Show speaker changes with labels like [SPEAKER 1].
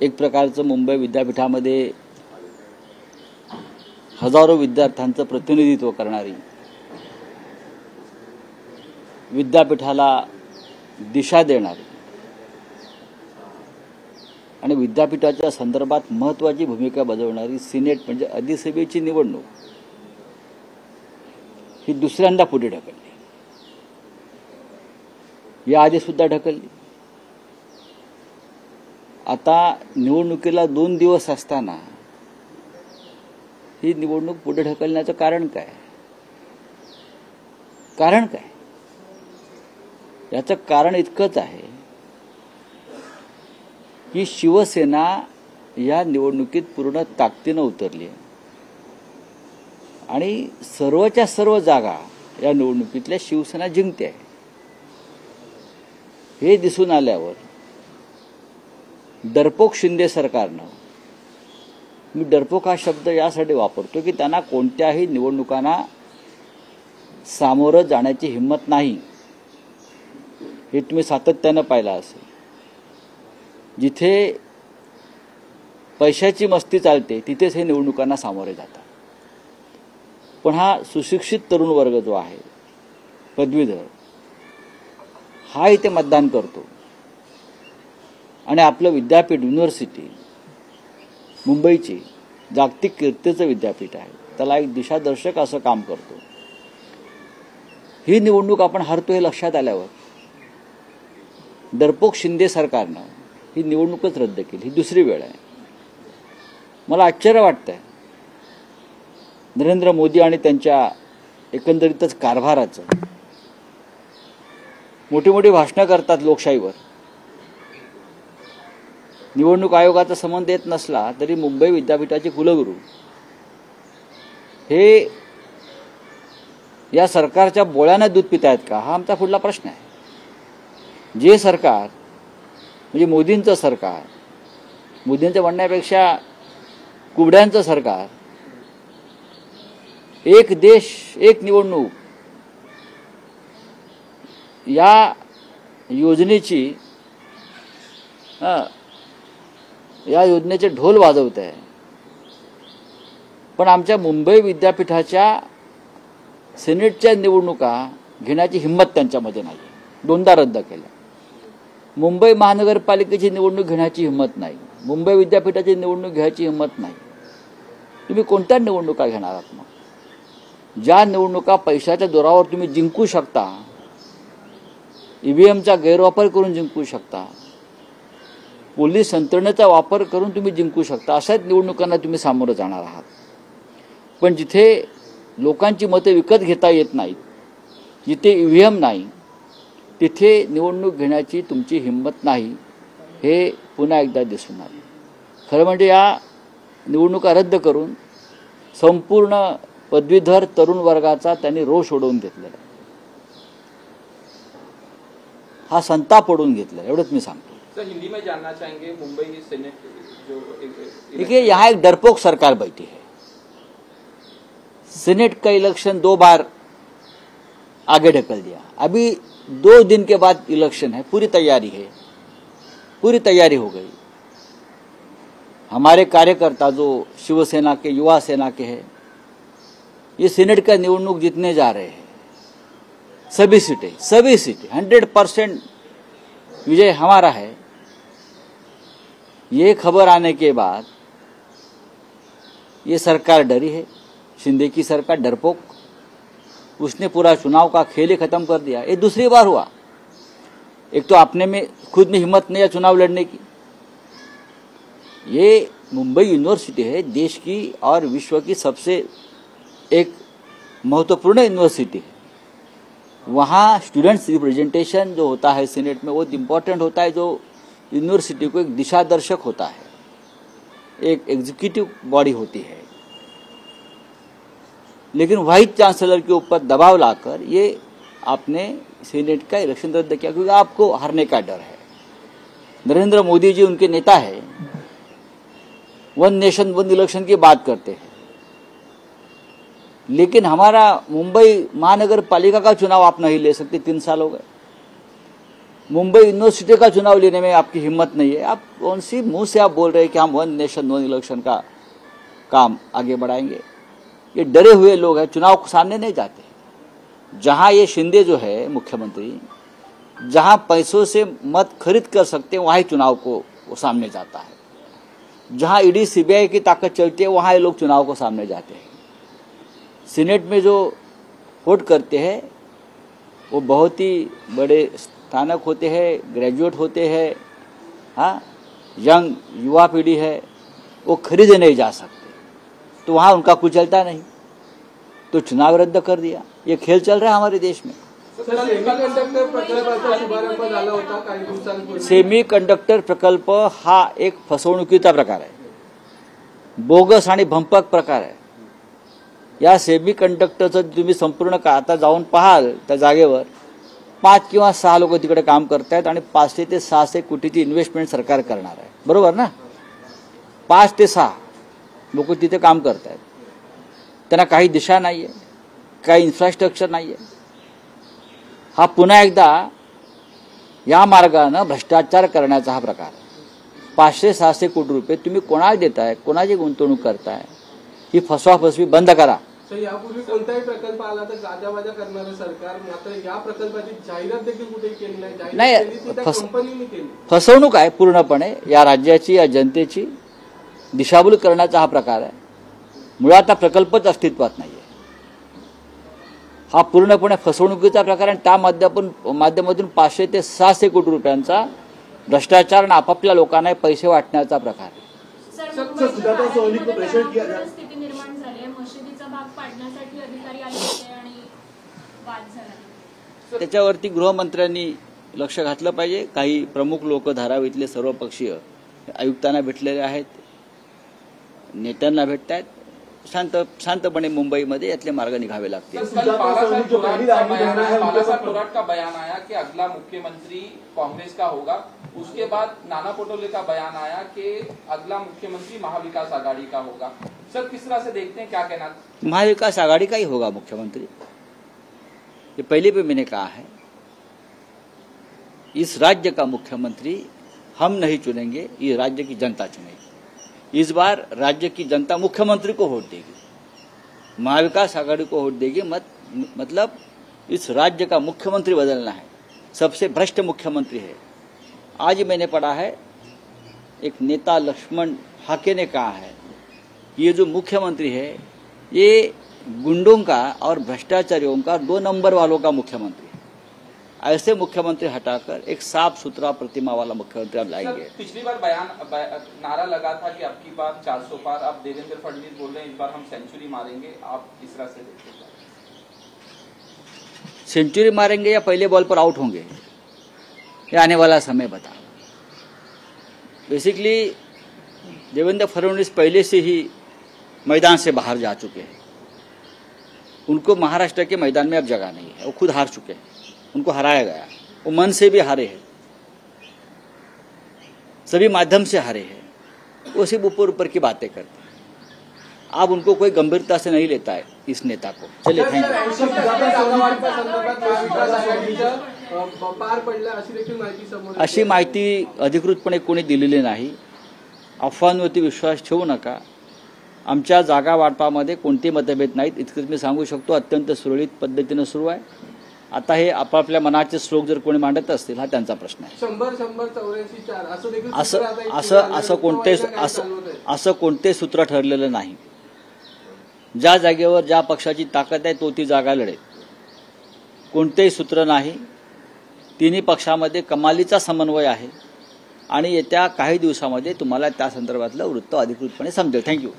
[SPEAKER 1] एक प्रकारचं मुंबई विद्यापीठामध्ये हजारो विद्यार्थ्यांचं प्रतिनिधित्व करणारी, विद्यापीठाला दिशा देणारी आणि विद्यापीठाच्या संदर्भात महत्त्वाची भूमिका बजावणारी सिनेट म्हणजे अधिसभेची निवडणूक ही दुसऱ्यांदा पुढे ढकलली. याआधी सुद्धा ढकलली. आता निवडणुकीला 2 दिवस असताना ही निवडणूक पुढे ढकलण्याचं कारण काय? याचं कारण इतकंच आहे की शिवसेना या निवडणुकीत पूर्ण ताकदीनं उतरली आणि सर्वच्या सर्व जागा या निवडणुकीतल्या शिवसेना जिंकते आहे. हे दिसून आल्यावर डरपोक शिंदे सरकारनं, मी डरपोक हा शब्द यासाठी वापरतो की त्यांना कोणत्याही निवडणुकांना सामोरं जाण्याची हिंमत नाही. हे तुम्ही सातत्यानं पाहिलं असेल. जिथे पैशाची मस्ती चालते तिथेच हे निवडणुकांना सामोरे जातात. पण हा सुशिक्षित तरुण वर्ग जो आहे, पदवीधर, हा इथे मतदान करतो आणि आपलं विद्यापीठ, युनिव्हर्सिटी, मुंबईची जागतिक कीर्तीचं विद्यापीठ आहे, त्याला एक दिशादर्शक असं काम करतो. ही निवडणूक आपण हरतो हे लक्षात आल्यावर डरपोक शिंदे सरकारनं ही निवडणूकच रद्द केली. ही दुसरी वेळ आहे. मला आश्चर्य वाटतंय नरेंद्र मोदी आणि त्यांच्या एकंदरीतच कारभाराचं. मोठी मोठी भाषणं करतात लोकशाहीवर. निवडणूक आयोगाचा संबंध येत नसला तरी मुंबई विद्यापीठाचे कुलगुरू हे या सरकारच्या बोळ्यानं दूध पित आहेत का? हा आमचा पुढला प्रश्न आहे. जे सरकार म्हणजे मोदींचं सरकार, मोदींचं म्हणण्यापेक्षा कुबड्यांचं सरकार, एक देश एक निवडणूक या योजनेची या योजनेचे ढोल वाजवत आहे. पण आमच्या मुंबई विद्यापीठाच्या सिनेटच्या निवडणुका घेण्याची हिंमत त्यांच्यामध्ये नाही. 2दा रद्द केल्या. मुंबई महानगरपालिकेची निवडणूक घेण्याची हिंमत नाही. मुंबई विद्यापीठाची निवडणूक घ्यायची हिंमत नाही. तुम्ही कोणत्या निवडणुका घेणार आहात? मग ज्या निवडणुका पैशाच्या जोरावर तुम्ही जिंकू शकता, ईव्हीएमचा गैरवापर करून जिंकू शकता, पोलीस यंत्रणेचा वापर करून तुम्ही जिंकू शकता, अशाच निवडणुकांना तुम्ही सामोरं जाणार आहात. पण जिथे लोकांची मतं विकत घेता येत नाहीत, जिथे ईव्हीएम नाही, तिथे निवडणूक घेण्याची तुमची हिंमत नाही. हे पुन्हा एकदा दिसून आले. खरं म्हणजे या निवडणुका रद्द करून संपूर्ण पदवीधर तरुण वर्गाचा त्यांनी रोष ओढवून घेतलेला, हा संताप ओढवून घेतला, एवढंच मी सांगतो.
[SPEAKER 2] हिंदी में जानना चाहेंगे, मुंबई सेनेट जो
[SPEAKER 1] देखिए यहाँ एक डरपोक सरकार बैठी है. सेनेट का इलेक्शन 2 बार आगे ढकल दिया. अभी 2 दिन के बाद इलेक्शन है. पूरी तैयारी है, पूरी तैयारी हो गई. हमारे कार्यकर्ता जो शिवसेना के, युवा सेना के हैं, ये सेनेट का निवडणूक जीतने जा रहे हैं. सभी सीटें 100% विजय हमारा है. ये खबर आने के बाद ये सरकार डरी है. शिंदे की सरकार डरपोक, उसने पूरा चुनाव का खेल ही खत्म कर दिया. ये दूसरी बार हुआ. एक तो अपने में खुद में हिम्मत नहीं है चुनाव लड़ने की. ये मुंबई यूनिवर्सिटी है, देश की और विश्व की सबसे एक महत्वपूर्ण यूनिवर्सिटी है. वहाँ स्टूडेंट्स रिप्रेजेंटेशन जो होता है सीनेट में, वो इम्पोर्टेंट होता है, जो यूनिवर्सिटी को एक दिशादर्शक होता है, एक एग्जीक्यूटिव बॉडी होती है. लेकिन वाइस चांसलर के ऊपर दबाव लाकर ये आपने सीनेट का इलेक्शन रद्द किया, क्योंकि आपको हारने का डर है. नरेंद्र मोदी जी उनके नेता है, 1 नेशन 1 इलेक्शन की बात करते हैं. लेकिन हमारा मुंबई महानगर पालिका का चुनाव आप नहीं ले सकते. 3 साल हो गए. मुंबई यूनिवर्सिटी का चुनाव लेने में आपकी हिम्मत नहीं है। आप कौन सी मुंह से आप बोल रहे हैं कि हम 1 नेशन 1 इलेक्शन का काम आगे बढ़ाएंगे? ये डरे हुए लोग हैं, चुनाव को सामने नहीं जाते। जहां ये शिंदे जो है मुख्यमंत्री, जहां पैसों से मत खरीद कर सकते हैं वहां ही चुनाव को वो सामने जाता है। जहां ईडी सीबीआई की ताकत चलती है वहां ये लोग चुनाव को सामने जाते हैं। सीनेट में जो वोट करते हैं वो बहुत ही बड़े स्थानक होते हैं, ग्रेजुएट होते हैं, हाँ, यंग युवा पीढ़ी है, वो खरीदे नहीं जा सकते, तो वहाँ उनका कुछ चलता नहीं, तो चुनाव रद्द कर दिया। ये खेल चल रहा है हमारे देश में। सेमी कंडक्टर प्रकल्प हा एक फसवणुकीचा प्रकार आहे, बोगस आणि भंपक प्रकार आहे। या सेमी कंडक्टरचं तुम्ही संपूर्ण का आता जाऊन पाहाल त्या जागेवर 5 किंवा 6 लोक तिकडे काम करतायत आणि 500 ते 600 कोटीची इन्व्हेस्टमेंट सरकार करणार आहे, बरोबर ना? 5 ते 6 लोक तिथे काम करतायत, त्यांना काही दिशा नाहीये, काही इन्फ्रास्ट्रक्चर नाहीये। हा पुन्हा एकदा या मार्गाने भ्रष्टाचार करण्याचा हा प्रकार आहे। 500-600 कोटी रुपये तुम्ही कोणाला देताय, कोणाची गुंतवणूक करताय, ही फसवाफसवी बंद करा।
[SPEAKER 3] यापूर्वी कोणताही प्रकल्प आला तर गाजावाजा करणारं सरकार, मात्र या प्रकल्पाची जाहिरात देखील कुठेही केली नाही।
[SPEAKER 1] फसवणूक आहे पूर्णपणे या राज्याची, या जनतेची दिशाभूल करण्याचा हा प्रकार आहे। मुळात हा प्रकल्पच अस्तित्वात नाहीये, हा पूर्णपणे फसवणुकीचा प्रकार आहे। त्या माध्यमातून 500 ते 600 कोटी रुपयांचा भ्रष्टाचार आणि आपापल्या लोकांना पैसे वाटण्याचा प्रकार आहे।
[SPEAKER 4] स्थिती निर्माण झाली आहे, मशिदीचा भाग पाडण्यासाठी अधिकारी आले होते आणि वाद झाला।
[SPEAKER 1] त्याच्यावरती गृहमंत्र्यांनी लक्ष घातलं पाहिजे। काही प्रमुख लोक धारावीतले सर्वपक्षीय आयुक्तांना भेटलेले आहेत, नेत्यांना भेटतायत। शांतपणे मुंबईमध्ये यातले मार्ग निघावे लागतील।
[SPEAKER 2] बालासाहेब थोराट का बयान आया कि अगला मुख्यमंत्री कांग्रेस का होगा, उसके बाद नाना पटोले का बयान आया कि अगला मुख्यमंत्री महाविकास आघाड़ी का होगा। सर किस तरह से देखते हैं, क्या कहना?
[SPEAKER 1] महाविकास आघाड़ी का ही होगा मुख्यमंत्री। ये पहले भी मैंने कहा है, इस राज्य का मुख्यमंत्री हम नहीं चुनेंगे, ये राज्य की जनता चुनेगी। इस बार राज्य की जनता मुख्यमंत्री को वोट देगी, महाविकास आघाड़ी को वोट देगी। मतलब इस राज्य का मुख्यमंत्री बदलना है। सबसे भ्रष्ट मुख्यमंत्री है। आज मैंने पढ़ा है, एक नेता लक्ष्मण हाके ने कहा है, ये जो मुख्यमंत्री है ये गुंडों का और भ्रष्टाचारियों का 2 नंबर वालों का मुख्यमंत्री है। ऐसे मुख्यमंत्री हटाकर एक साफ सुथरा प्रतिमा वाला मुख्यमंत्री आप लाएंगे।
[SPEAKER 2] पिछली बार नारा लगा था कि अब की बार 400 पार, अब देवेंद्र फडणवीस बोल रहे हैं इस बार हम सेंचुरी मारेंगे, आप किस तरह से देखते हैं?
[SPEAKER 1] सेंचुरी मारेंगे या पहले बॉल पर आउट होंगे, ये आने वाला समय बता। बेसिकली देवेंद्र फडणवीस पहले से ही मैदान से बाहर जा चुके हैं। उनको महाराष्ट्र के मैदान में अब जगह नहीं है, वो खुद हार चुके हैं, उनको हराया गया, वो मन से भी हारे हैं, सभी माध्यम से हारे हैं, वो सिर्फ ऊपर ऊपर की बातें करते हैं। अब उनको कोई गंभीरता से नहीं लेता है इस नेता को। चलिए, थैंक यू। अशी माहिती अधिकृतपणे कोणी दिलेली नाही। अफवांवरती विश्वास ठेवू नका। आमच्या जागा वाटपामध्ये कोणतेही मतभेद नाहीत, इतकंच मी सांगू शकतो। अत्यंत सुरळीत पद्धतीने सुरू आहे। आता हे आपापल्या मनाचे श्लोक जर कोणी मांडत असतील हा त्यांचा प्रश्न आहे। 100-100-84 असं कोणते सूत्र ठरलेलं नाही। ज्या जागेवर ज्या पक्षाची ताकद आहे तो ती जागा लढेल, कोणतेही सूत्र नाही। तिन्ही पक्षामध्ये कमालीचा समन्वय आहे आणि येत्या काही दिवसामध्ये तुम्हाला त्या संदर्भातलं वृत्त अधिकृतपणे समजेल। थँक्यू।